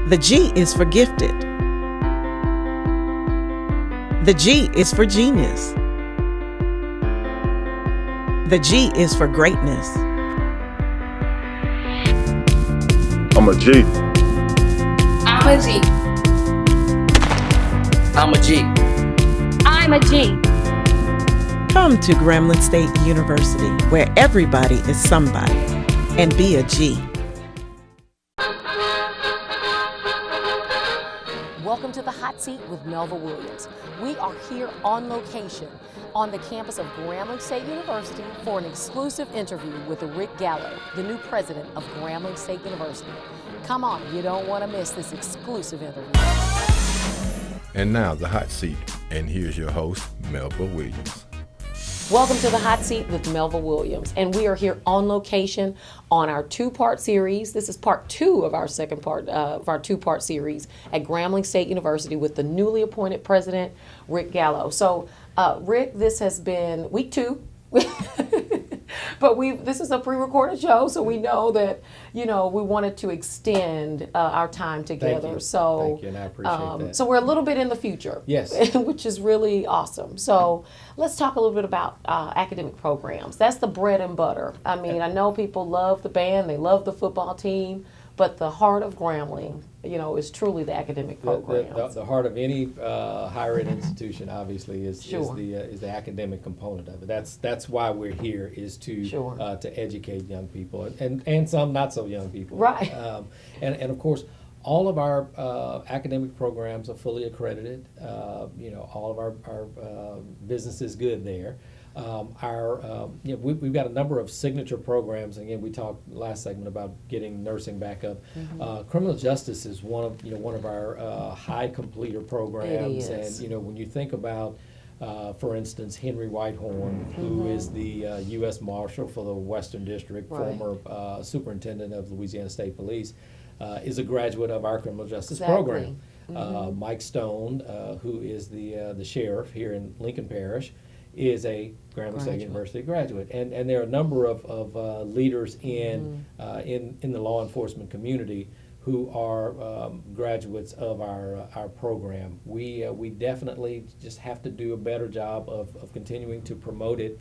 The G is for gifted. The G is for genius. The G is for greatness. I'm a G. I'm a G. I'm a G. I'm a G. Come to Grambling State University, where everybody is somebody, and be a G. Welcome to the Hot Seat with Melva Williams. We are here on location on the campus of Grambling State University for an exclusive interview with Rick Gallot, the new president of Grambling State University. Come on, you don't want to miss this exclusive interview. And now the hot seat. And here's your host, Melva Williams. Welcome to the Hot Seat with Melva Williams, and we are here on location on our two-part series. This is part two of our second part of our two-part series at Grambling State University with the newly appointed president, Rick Gallot. So, Rick, this has been week two, but this is a pre-recorded show, so we know that we wanted to extend our time together. Thank you. So, Thank you, and I appreciate that. So we're a little bit in the future, Yes. which is really awesome. So let's talk a little bit about academic programs. That's the bread and butter. I mean, I know people love the band, they love the football team, but the heart of Grambling, is truly the academic programs. The heart of any higher ed institution, obviously, is Sure. the academic component of it. That's why we're here, is to Sure. To educate young people and some not so young people. Right. And of course, all of our academic programs are fully accredited. All of our business is good there. We've got a number of signature programs. Again, we talked last segment about getting nursing back up. Criminal justice is one of our high completer programs. It is. And when you think about, for instance, Henry Whitehorn, who is the U.S. Marshal for the Western District, Right. former superintendent of Louisiana State Police, is a graduate of our criminal justice Exactly. program. Mike Stone, who is the sheriff here in Lincoln Parish, is a Grambling State University graduate, and there are a number of leaders in the law enforcement community who are graduates of our program. We definitely just have to do a better job of continuing to promote it,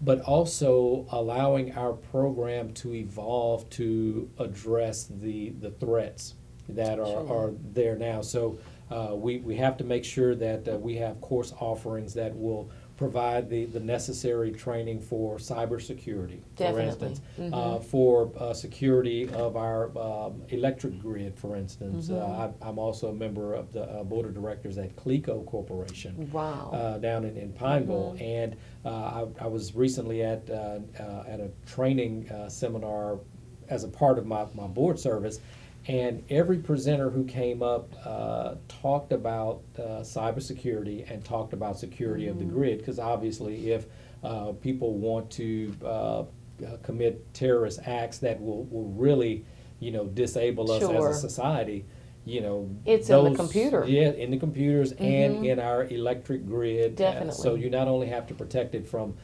but also allowing our program to evolve to address the threats that are there now. So we have to make sure that we have course offerings that will provide the necessary training for cybersecurity, for Definitely. instance, for security of our electric grid, for instance. I'm also a member of the board of directors at CLECO Corporation. Wow. Down in Pineville, and I was recently at a training seminar as a part of my board service. And every presenter who came up talked about cybersecurity and talked about security of the grid, because obviously if people want to commit terrorist acts that will really disable us Sure. as a society, It's in the computer. Yeah, in the computers and in our electric grid. Definitely. So you not only have to protect it from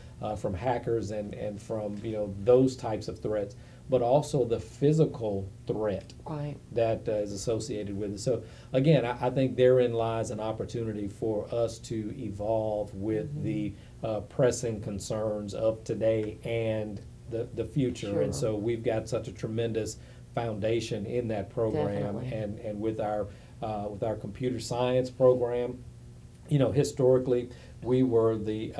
hackers and from those types of threats, but also the physical threat Right. that is associated with it. So again, I think therein lies an opportunity for us to evolve with the pressing concerns of today and the future. Sure. And so we've got such a tremendous foundation in that program. Definitely. And with our computer science program, historically, we were the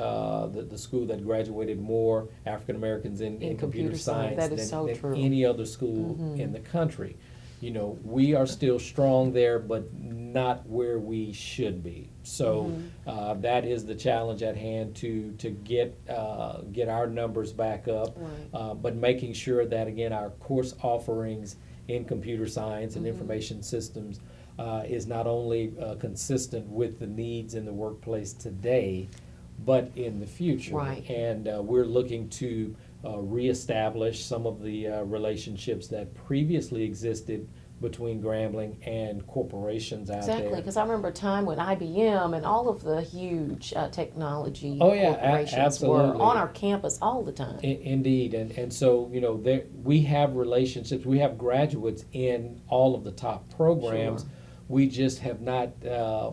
school that graduated more African Americans in computer science That is so than true. any other school in the country. We are still strong there, but not where we should be. So that is the challenge at hand to get our numbers back up, Right. but making sure that again our course offerings in computer science and information systems is not only consistent with the needs in the workplace today, but in the future. Right. And we're looking to reestablish some of the relationships that previously existed between Grambling and corporations out Exactly, there. because I remember a time when IBM and all of the huge technology Oh, yeah, corporations absolutely. were on our campus all the time. Indeed, and so we have relationships. We have graduates in all of the top programs. Sure. We just have not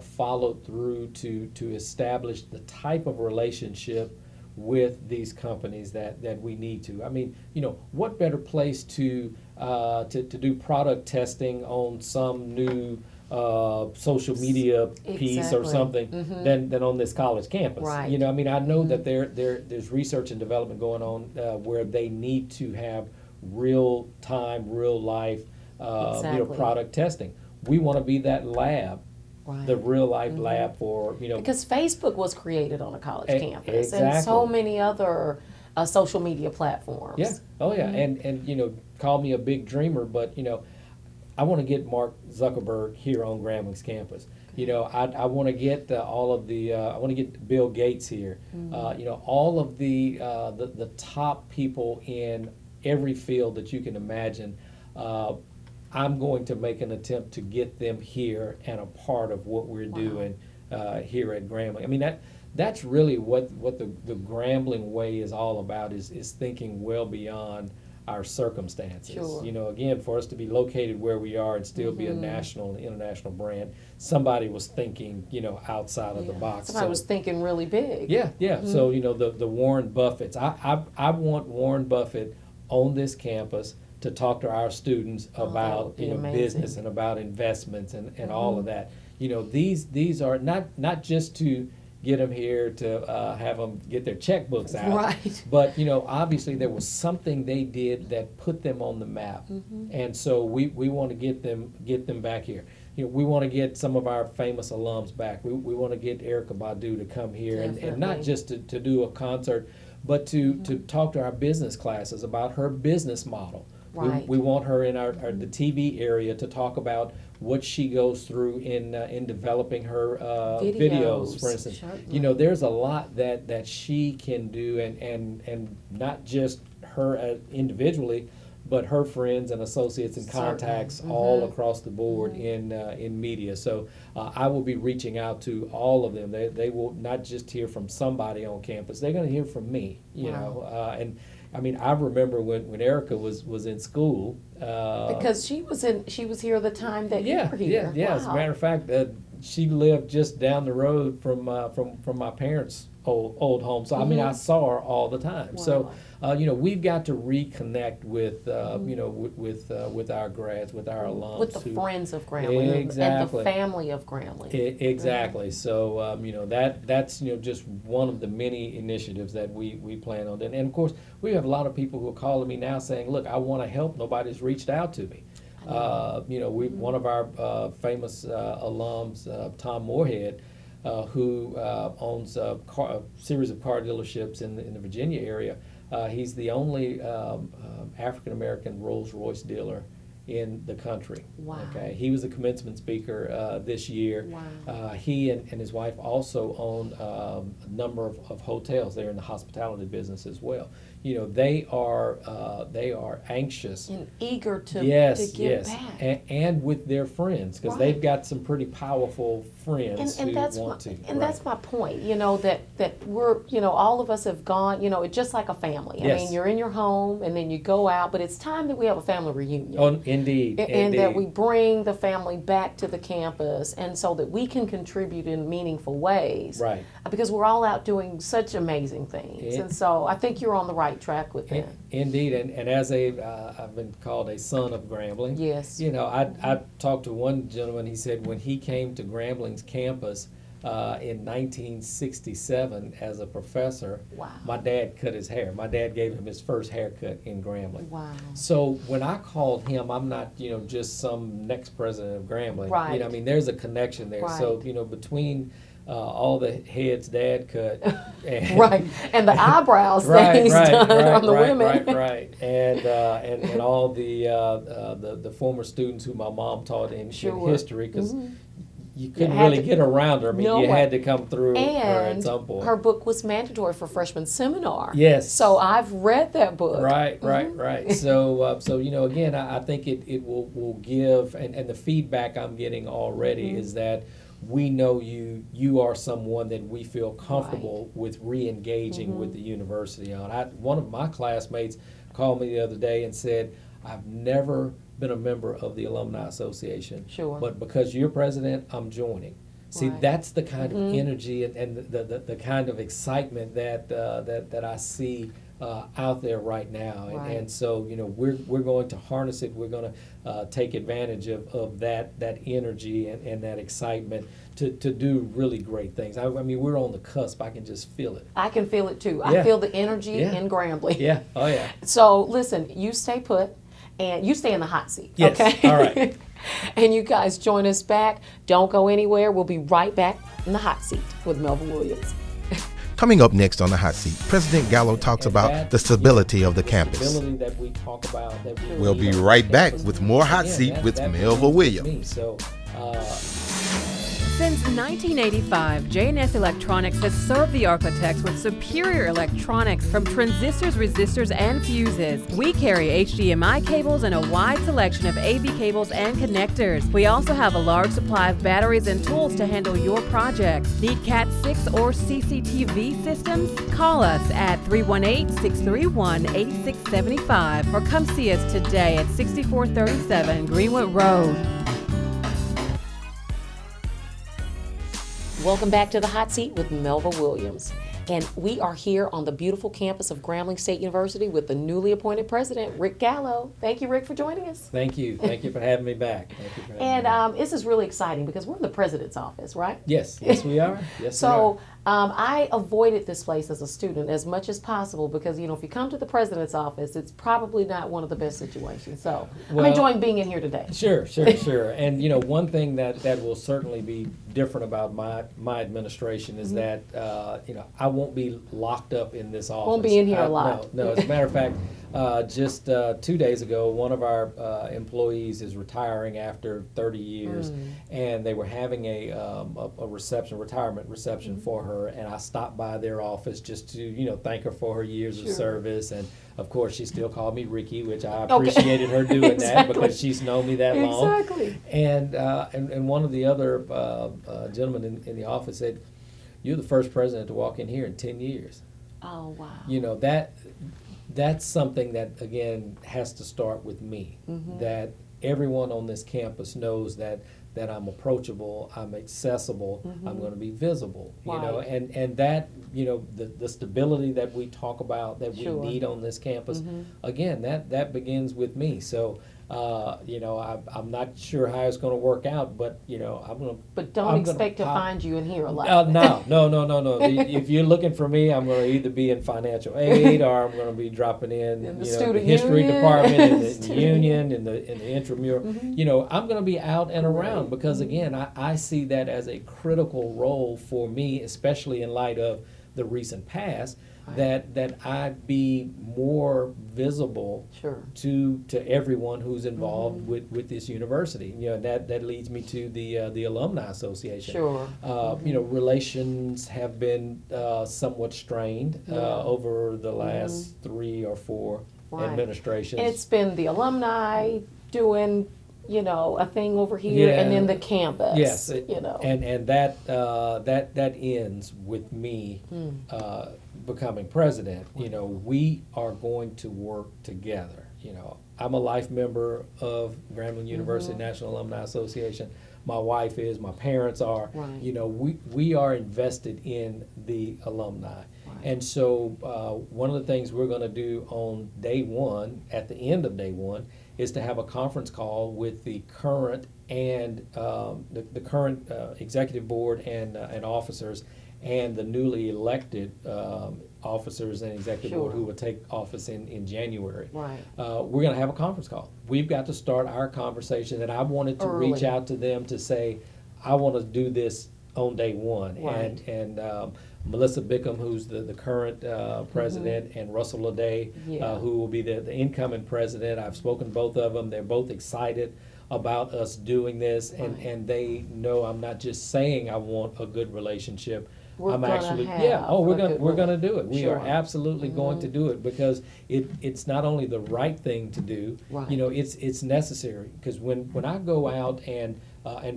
followed through to establish the type of relationship with these companies that we need to. I mean, what better place to do product testing on some new social media piece or Exactly. something than on this college campus. Right. I mean, I know that there's research and development going on where they need to have real time, real life, Exactly. product testing. We want to be that lab, Right. the real life lab for Because Facebook was created on a college campus, and exactly. so many other social media platforms. Yeah. Oh yeah. And call me a big dreamer, but I want to get Mark Zuckerberg here on Grambling's campus. I want to get all of the I want to get Bill Gates here. All of the top people in every field that you can imagine. I'm going to make an attempt to get them here and a part of what we're doing here at Grambling. I mean, that's really what the Grambling way is all about, is thinking well beyond our circumstances. Sure. Again, for us to be located where we are and still be a national and international brand, somebody was thinking, outside of the box. Somebody was thinking really big. Yeah. So, the Warren Buffetts. I want Warren Buffett on this campus to talk to our students about be amazing. business and about investments and all of that. These are not just to get them here to have them get their checkbooks out, Right. but obviously there was something they did that put them on the map, and so we want to get them back here. We want to get some of our famous alums back. We want to get Erykah Badu to come here and not just to do a concert, but to talk to our business classes about her business model. Right. We want her in the TV area to talk about what she goes through in developing her videos, for instance. Certainly. There's a lot that she can do, and not just her individually, but her friends and associates and contacts all across the board in media. So I will be reaching out to all of them. They will not just hear from somebody on campus. They're going to hear from me. And I mean, I remember when Erykah was in school. Because she was here the time that you were here. Yeah. Wow. As a matter of fact, she lived just down the road from my parents' old home. So I mean, I saw her all the time. Wow. So we've got to reconnect with with our grads, with our alums, With the friends of Grambling and Exactly. the family of Grambling. Exactly. So that's just one of the many initiatives that we plan on. And of course, we have a lot of people who are calling me now saying, "Look, I want to help. Nobody's reached out to me." One of our famous alums, Tom Moorhead, who owns a series of car dealerships in the Virginia area. He's the only African American Rolls Royce dealer in the country. Wow. Okay, he was a commencement speaker this year. Wow. He and his wife also own a number of hotels. They're in the hospitality business as well. They are anxious And eager to give back. and with their friends, because they've got some pretty powerful friends And who that's want to. and that's my point. That we're all of us have gone. It's just like a family. I Yes. mean, you're in your home and then you go out, but it's time that we have a family reunion. Oh, indeed. And that we bring the family back to the campus, and so that we can contribute in meaningful ways. Right. Because we're all out doing such amazing things, and so I think you're on the right track with that. Indeed, and as I've been called a son of Grambling. Yes. I talked to one gentleman. He said when he came to Grambling's campus in 1967 as a professor, Wow. my dad cut his hair. My dad gave him his first haircut in Grambling. Wow. So when I called him, I'm not just some next president of Grambling. Right. I mean, there's a connection there. So Right. Between all the heads Dad cut, and, Right, and the eyebrows that he's done on the women. Right, and all the former students who my mom taught in Sure. history, because you couldn't had really to- get around her. I mean, No you way. had to come through her at And some point. her book was mandatory for freshman seminar. Yes. So I've read that book. Right. So, again, I think it will give, and the feedback I'm getting already is that we know you are someone that we feel comfortable with re-engaging with the university on. One of my classmates called me the other day and said, I've never been a member of the Alumni Association. Sure. But because you're president, I'm joining. See, Right. that's the kind of energy and the kind of excitement that I see out there right now. Right. And so, we're going to harness it. We're going to take advantage of that energy and that excitement to do really great things. I mean, we're on the cusp. I can just feel it. I can feel it too. Yeah. I feel the energy Yeah. in Grambling. Yeah. Oh, yeah. So listen, you stay put and you stay in the hot seat. Yes. Okay. All right. And you guys join us back. Don't go anywhere. We'll be right back in the hot seat with Melva Williams. Coming up next on the hot seat, President Gallot talks And about that, the stability of the the campus. stability that we talk about. That we We'll need be on right back campus. with more Hot Again, Seat that- with that Melva believes Williams. me. So, Since 1985, J&S Electronics has served the architects with superior electronics from transistors, resistors, and fuses. We carry HDMI cables and a wide selection of AV cables and connectors. We also have a large supply of batteries and tools to handle your projects. Need Cat 6 or CCTV systems? Call us at 318-631-8675 or come see us today at 6437 Greenwood Road. Welcome back to the hot seat with Melva Williams. And we are here on the beautiful campus of Grambling State University with the newly appointed president, Rick Gallot. Thank you, Rick, for joining us. thank you for having me back. Thank you for having me And back. this is really exciting because we're in the president's office, right? Yes, we are. Yes, So I avoided this place as a student as much as possible because, if you come to the president's office, it's probably not one of the best situations. So I'm Well- enjoying being in here today. Sure. And one thing that will certainly be different about my administration is that I won't be locked up in this office. Won't be in here a lot. No. As a matter of fact, just 2 days ago, one of our employees is retiring after 30 years, and they were having a retirement reception for her, and I stopped by their office just to thank her for her years of service, and of course she still called me Ricky, which I appreciated her doing that Exactly. because she's known me that long. Exactly. And one of the other gentlemen in the office said, "You're the first president to walk in here in 10 years." Oh, wow. That's something that, again, has to start with me. That everyone on this campus knows that I'm approachable, I'm accessible, I'm going to be visible. Right. And that the stability that we talk about that Sure. we need on this campus, again, that begins with me. So. I'm not sure how it's going to work out, but I'm going to. But don't expect to find you in here a lot. No. If you're looking for me, I'm going to either be in financial aid or I'm going to be dropping in In the the student history union. department, in the Student union, in the intramural. I'm going to be out and around because again, I see that as a critical role for me, especially in light of the recent past. That I be more visible Sure. to everyone who's involved with this university. That leads me to the Alumni Association. Sure. Relations have been somewhat strained over the last 3 or 4 Right. administrations. It's been the alumni doing, a thing over here, and then the campus. Yes, And that ends with me becoming president. We are going to work together. I'm a life member of Grambling University National Alumni Association. My wife is. My parents are. Right. We are invested in the alumni. And so one of the things we're going to do on day one, at the end of day one, is to have a conference call with the current and the current executive board and officers, and the newly elected officers and executive board Sure. who will take office in January. Right. We're going to have a conference call. We've got to start our conversation, and I wanted to reach Early. out to them to say, I want to do this on day one. Right. And Melissa Bickham, who's the current president, and Russell Leday, Yeah. who will be the incoming president. I've spoken to both of them. They're both excited about us doing this, and they know I'm not just saying I want a good relationship. We're I'm gonna actually have we're gonna do it. We Sure. are absolutely going to do it because it's not only the right thing to do. Right. You know, it's necessary because when I go out and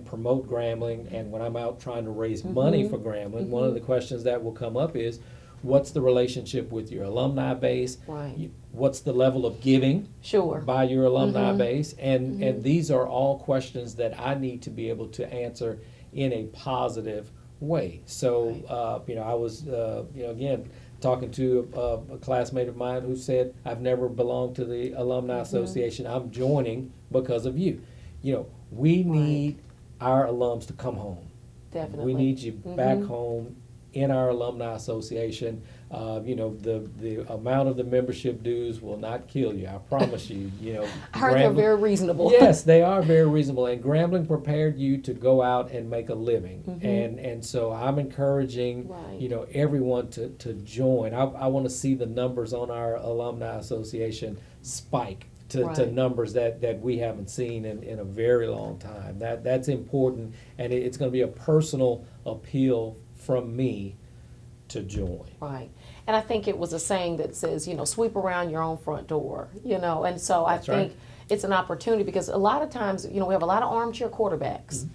promote Grambling, and when I'm out trying to raise money for Grambling, one of the questions that will come up is, what's the relationship with your alumni base? Right. What's the level of giving Sure. by your alumni base? And these are all questions that I need to be able to answer in a positive way. So, I was, again, talking to a classmate of mine who said, I've never belonged to the Alumni Association. I'm joining because of you. You know, we need our alums to come home. Definitely. We need you back home in our Alumni Association. The amount of the membership dues will not kill you. I promise you. I heard they're very reasonable. Yes, they are very reasonable. And Grambling prepared you to go out and make a living. And so I'm encouraging, everyone to join. I want to see the numbers on our Alumni Association spike to numbers that we haven't seen in a very long time. That's important, and it's going to be a personal appeal from me to join. Right. And I think it was a saying that says, sweep around your own front door, and so I think it's an opportunity because a lot of times, we have a lot of armchair quarterbacks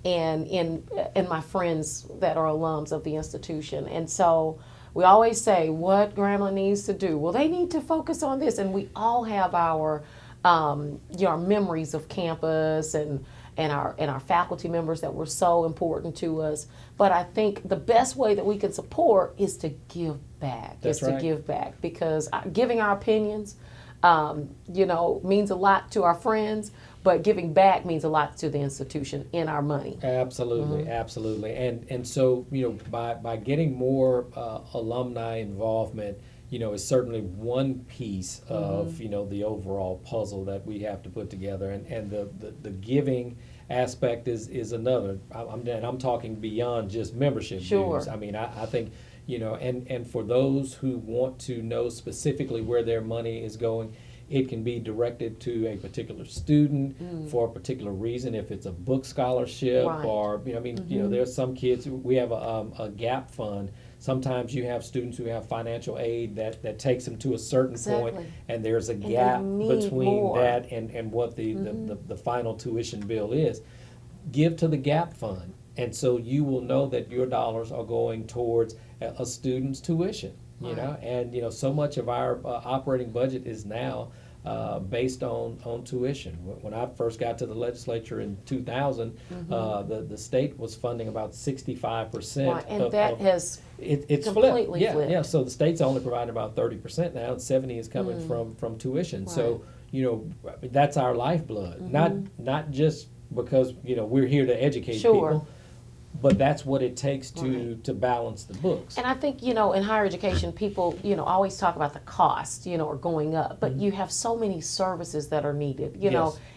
and in my friends that are alums of the institution. And so we always say what Grambling needs to do. Well, they need to focus on this, and we all have our memories of campus and our faculty members that were so important to us. But I think the best way that we can support is to give back. To give back, because giving our opinions, means a lot to our friends, but giving back means a lot to the institution in our money. Absolutely, absolutely. And so, by getting more alumni involvement, is certainly one piece of, the overall puzzle that we have to put together. And the giving aspect is another. I'm talking beyond just membership dues. I mean, I think, and for those who want to know specifically where their money is going, it can be directed to a particular student for a particular reason. If it's a book scholarship or, there's some kids, we have a gap fund. Sometimes you have students who have financial aid that takes them to a certain point, and there's a gap between that and what the final tuition bill is. Give to the gap fund, and so you will know that your dollars are going towards a student's tuition. And so much of our operating budget is now based on tuition. When I first got to the legislature in 2000, the state was funding about 65%. And that has it's completely flipped. Yeah. So the state's only providing about 30% now, and 70% is coming from tuition. So that's our lifeblood. Not just because we're here to educate people, but that's what it takes to balance the books. And I think, in higher education, people, always talk about the cost, are going up. But you have so many services that are needed.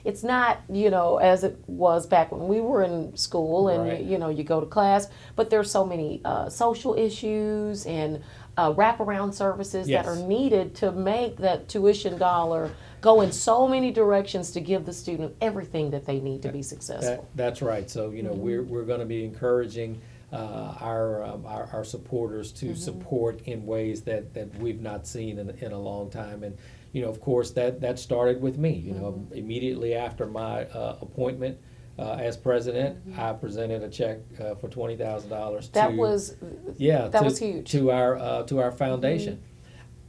It's not, as it was back when we were in school and, you go to class. But there's so many social issues and wraparound services that are needed to make that tuition dollar go in so many directions to give the student everything that they need to be successful. That's right. So we're going to be encouraging our supporters to support in ways that we've not seen in a long time. And of course that started with me. Immediately after my appointment as president, I presented a check for $20,000. That was huge to our foundation.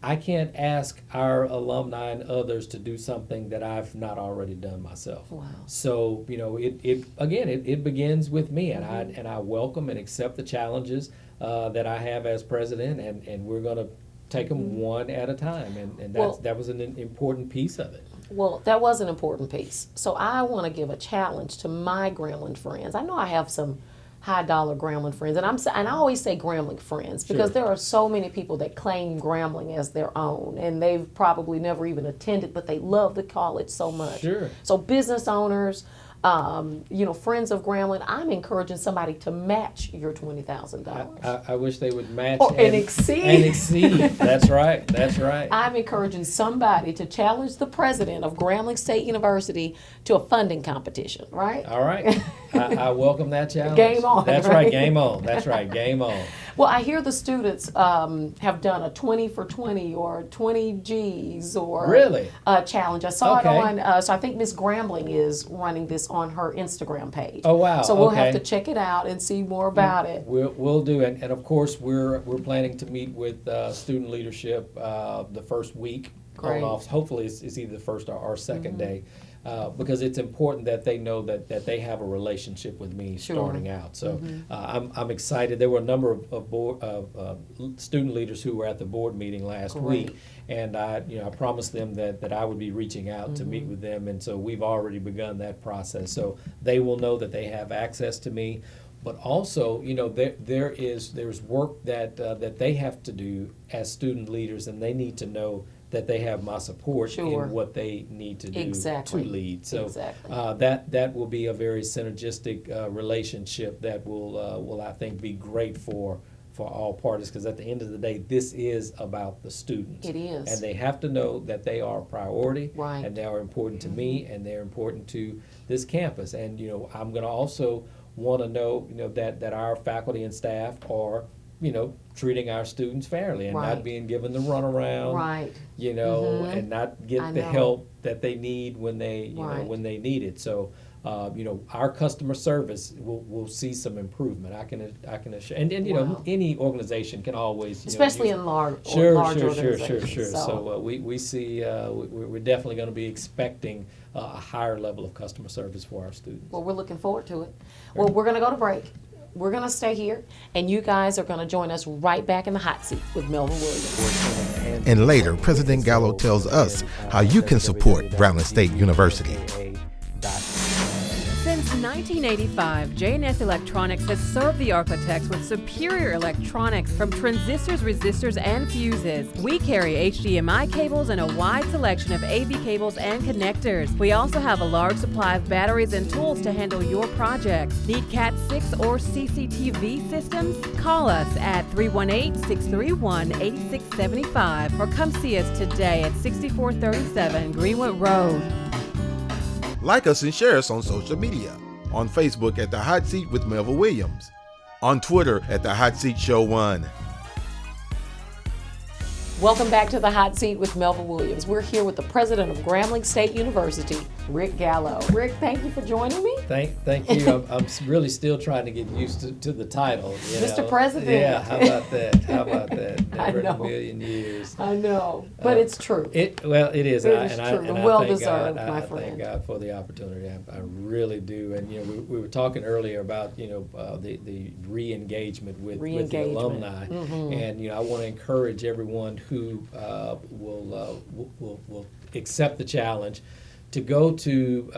I can't ask our alumni and others to do something that I've not already done myself. Wow. So it begins with me, and I welcome and accept the challenges that I have as president, and we're going to take them one at a time, and that was an important piece of it. Well, that was an important piece. So I want to give a challenge to my Grambling friends. I know I have some high-dollar Grambling friends, and I always say Grambling friends because there are so many people that claim Grambling as their own, and they've probably never even attended, but they love the college so much. Sure. So business owners, Friends of Grambling, I'm encouraging somebody to match your $20,000. I wish they would match And exceed. And exceed. That's right. That's right. I'm encouraging somebody to challenge the president of Grambling State University to a funding competition, right? All right. I welcome that challenge. Game on, That's right? right. Game on. That's right. Game on. Well, I hear the students have done a 20 for 20 or 20 G's or Really? challenge. I saw Okay. it on, so I think Miss Grambling is running this on her Instagram page. Oh, wow. So we'll have Okay. to check it out and see more about it. We'll do it, and of course we're planning to meet with student leadership the first week. Great. Hopefully it's either the first or second day, because it's important that they know that they have a relationship with me Sure. starting out. So I'm excited. There were a number of student leaders who were at the board meeting last Great. week, and I promised them that I would be reaching out to meet with them, and so we've already begun that process. So they will know that they have access to me. But also, there's work that they have to do as student leaders, and they need to know that they have my support Sure. in what they need to do Exactly. to lead. So Exactly. that will be a very synergistic relationship that will I think be great for all parties, because at the end of the day, this is about the students. It is. And they have to know that they are a priority, Right. and they are important to me, and they're important to this campus. And I'm going to also want to know that our faculty and staff are treating our students fairly and Right. not being given the runaround, Right. and not I get the know. help that they need when they Right. when they need it. So our customer service will see some improvement. I can assure, and Wow. any organization can always Especially use- in large Sure. organizations. So we see we're definitely going to be expecting a higher level of customer service for our students. Well, we're looking forward to it. Well, we're going to go to break. We're going to stay here, and you guys are going to join us right back in the hot seat with Melva Williams. And later, President Gallot tells us how you can support Grambling State University. Since 1985, J&S Electronics has served the architects with superior electronics from transistors, resistors, and fuses. We carry HDMI cables and a wide selection of AV cables and connectors. We also have a large supply of batteries and tools to handle your projects. Need Cat 6 or CCTV systems? Call us at 318-631-8675 or come see us today at 6437 Greenwood Road. Like us and share us on social media. On Facebook at The Hot Seat with Melva Williams. On Twitter at The Hot Seat Show 1. Welcome back to the hot seat with Melva Williams. We're here with the president of Grambling State University, Rick Gallot. Rick, thank you for joining me. Thank you. I'm really still trying to get used to the title. Mr. President. Yeah, how about that? Never in a know. million years. I know, but it's true. It is. It I is thank true. God. Well-deserved, my I friend. thank God for the opportunity. I really do. And we were talking earlier about the re-engagement with the Re-engagement. alumni, and I want to encourage everyone who will accept the challenge to go to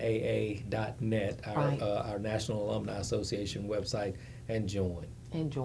gunaa.net, Right. our National Alumni Association website, and join. Enjoy.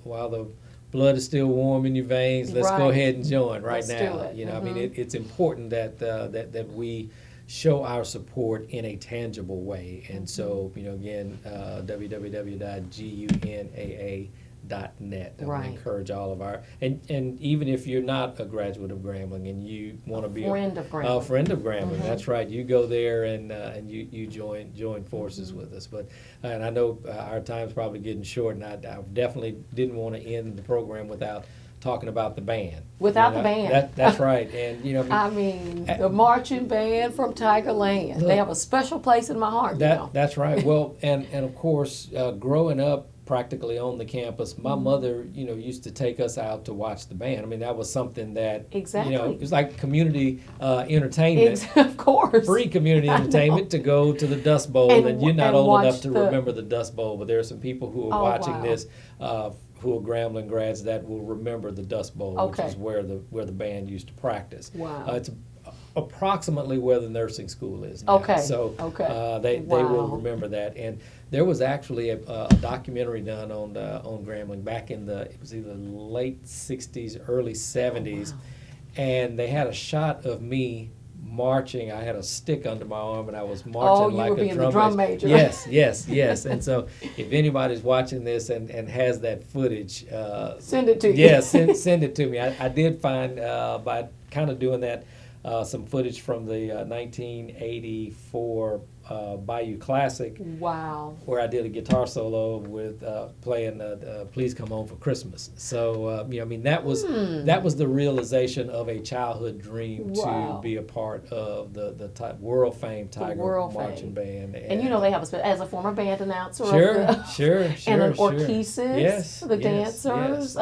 While the blood is still warm in your veins, let's go Right. ahead and join right Let's do now. it. I mean, it's important that we show our support in a tangible way. And so, again, www.gunaa.net. I want Right. to encourage all of our, and even if you're not a graduate of Grambling and you want to be friend of Grambling. a friend of Grambling, that's right. You go there and you join forces with us. But and I know our time's probably getting short, and I definitely didn't want to end the program without talking about the band. Without the band. That's right. And I mean, the marching band from Tiger Land. They have a special place in my heart. That's right. Well, and of course, growing up practically on the campus, my mother, used to take us out to watch the band. I mean, that was something that, Exactly. it was like community entertainment. Of course. Free community entertainment to go to the Dust Bowl, and you're not and old watch enough to the- remember the Dust Bowl, but there are some people who are Oh, watching wow. this who are Grambling grads that will remember the Dust Bowl, Okay. which is where the band used to practice. Wow. It's approximately where the nursing school is now. Okay, So okay. they will Wow. remember that. And there was actually a documentary done on Grambling back in it was either late 60s, early 70s. And they had a shot of me marching. I had a stick under my arm, and I was marching like you were a being the drum major. Yes. And so, if anybody's watching this and has that footage, send it to you. Yeah, send it to me. I did find by kind of doing that some footage from the 1984 Bayou Classic. Wow. Where I did a guitar solo with playing "Please Come Home for Christmas." So that was the realization of a childhood dream to be a part of the world famed Tiger marching band. And they have as a former band announcer. Sure. And an orchesis, the dancers.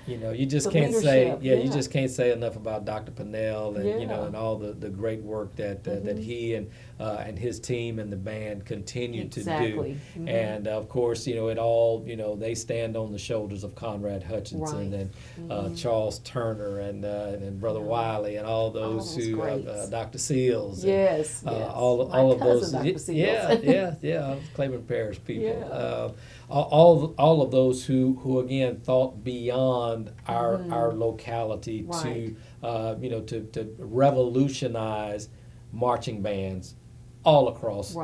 You just can't say you just can't say enough about Dr. Pennell and and all the great work that that he and his team and the band continue to do. Mm-hmm. And of course, it all, they stand on the shoulders of Conrad Hutchinson and Charles Turner and Brother Wiley and all those who, Dr. Seals. Yes. All of those. Dr. Seals. Yeah. Claiborne Parish people. Yeah. All of those who again thought beyond our locality to revolutionize marching bands all across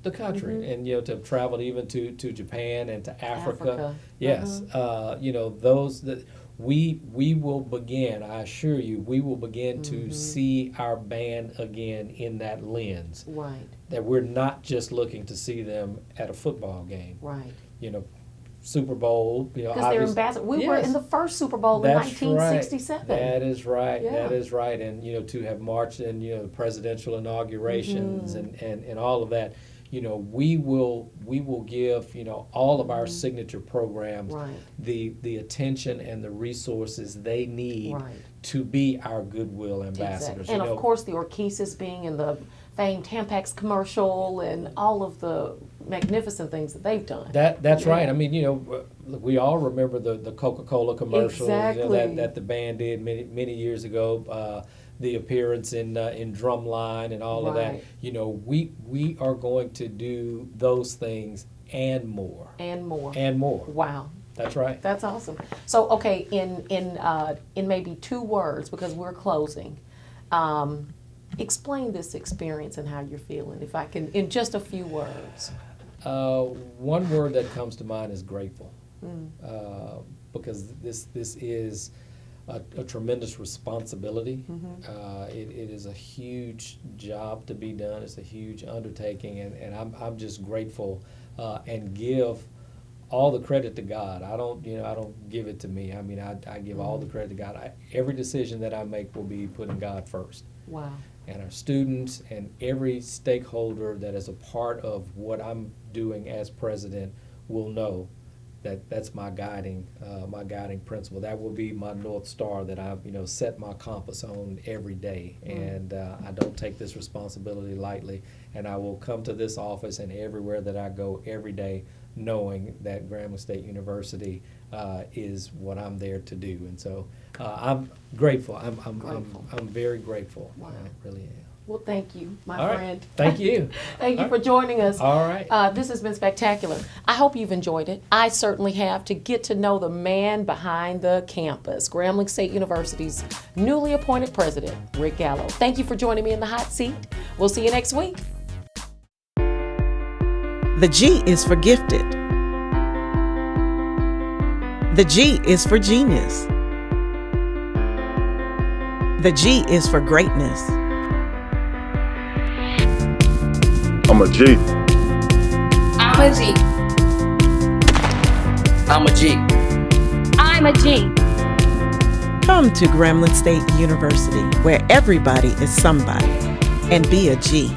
the country, and to have traveled even to Japan and to Africa. Yes, those that we will begin. I assure you, we will begin to see our band again in that lens. Right. That we're not just looking to see them at a football game. Right. Super Bowl, because they're ambassadors. We were in the first Super Bowl in 1967. That is right. Yeah. That is right. And to have marched in the presidential inaugurations and all of that, we will give all of our signature programs the attention and the resources they need to be our goodwill ambassadors. Exactly. And of course, the orchesis being in the famed Tampax commercial and all of the magnificent things that they've done. That's right. I mean, we all remember the Coca-Cola commercial that the band did many years ago. The appearance in Drumline and all of that. We are going to do those things and more. And more. Wow. That's right. That's awesome. So, okay, in maybe 2 words, because we're closing, explain this experience and how you're feeling, if I can, in just a few words. One word that comes to mind is grateful, because this is a tremendous responsibility. It is a huge job to be done. It's a huge undertaking, and I'm just grateful and give all the credit to God. I don't give it to me. I mean, I give all the credit to God. Every decision that I make will be putting God first. Wow. And our students and every stakeholder that is a part of what I'm doing as president will know that that's my guiding principle. That will be my North Star that I've set my compass on every day. And I don't take this responsibility lightly. And I will come to this office and everywhere that I go every day, knowing that Grambling State University is what I'm there to do. And so I'm grateful. I'm very grateful. Wow. I really am. Well, thank you, my All friend. Right. Thank you. Thank you for joining us. All right. This has been spectacular. I hope you've enjoyed it. I certainly have, to get to know the man behind the campus, Grambling State University's newly appointed president, Rick Gallot. Thank you for joining me in the hot seat. We'll see you next week. The G is for gifted. The G is for genius. The G is for greatness. I'm a G. I'm a G. I'm a G. I'm a G. Come to Grambling State University, where everybody is somebody, and be a G.